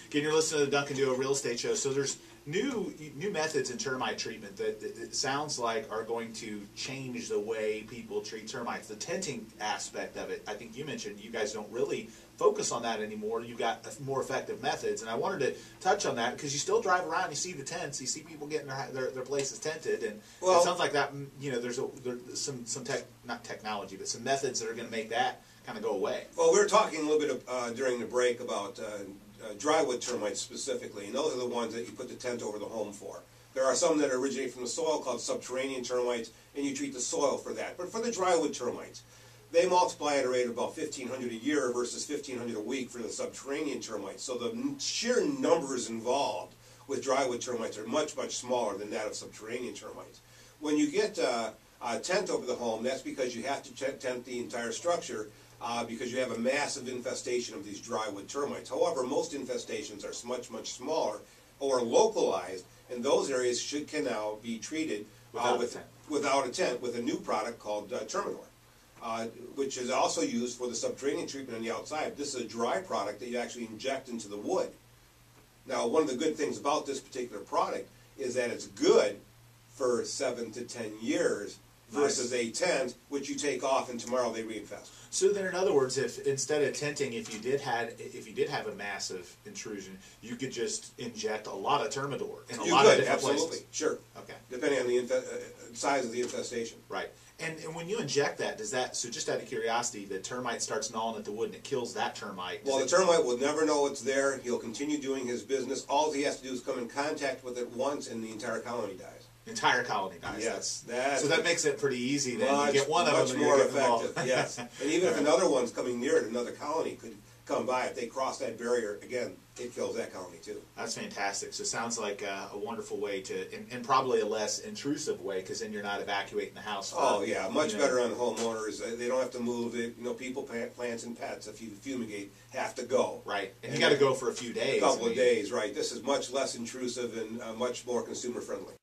Again, you're listening to the Duncan Duo Real Estate Show. So there's new methods in termite treatment that it sounds like are going to change the way people treat termites. The tenting aspect of it, I think you mentioned you guys don't really focus on that anymore. You've got more effective methods, and I wanted to touch on that because you still drive around, you see the tents, you see people getting their places tented, and it sounds like that. You know, there's some not technology, but some methods that are going to make that kind of go away. Well, we were talking a little bit during the break about drywood termites specifically, and those are the ones that you put the tent over the home for. There are some that originate from the soil called subterranean termites, and you treat the soil for that. But for the drywood termites, they multiply at a rate of about 1,500 a year versus 1,500 a week for the subterranean termites. So the sheer numbers involved with drywood termites are much, much smaller than that of subterranean termites. When you get a tent over the home, that's because you have to tent the entire structure because you have a massive infestation of these drywood termites. However, most infestations are much, much smaller or localized, and those areas can now be treated without a tent with a new product called Termidor, which is also used for the subterranean treatment on the outside. This is a dry product that you actually inject into the wood. Now, one of the good things about this particular product is that it's good for 7 to 10 years versus a tent, which you take off and tomorrow they reinfest. So then, in other words, if instead of tenting, if you did have a massive intrusion, you could just inject a lot of Termidor in a lot of different places. Sure. Okay. Depending on the size of the infestation. Right. And when you inject that, so just out of curiosity, the termite starts gnawing at the wood and it kills that termite. Well, the termite will never know it's there. He'll continue doing his business. All he has to do is come in contact with it once and the entire colony dies. Entire colony dies. Yes. So that makes it pretty easy then. You get one of them and more you're effective. Yes. And even if another one's coming near it, another colony could come by. If they cross that barrier, again, it kills that colony too. That's fantastic. So it sounds like a wonderful way to, and probably a less intrusive way, because then you're not evacuating the house. Oh yeah, much better on homeowners. They don't have to move it. You know, people, plants, and pets, if you fumigate, have to go. Right, and you got to go for a few days. A couple of days, right. This is much less intrusive and much more consumer friendly.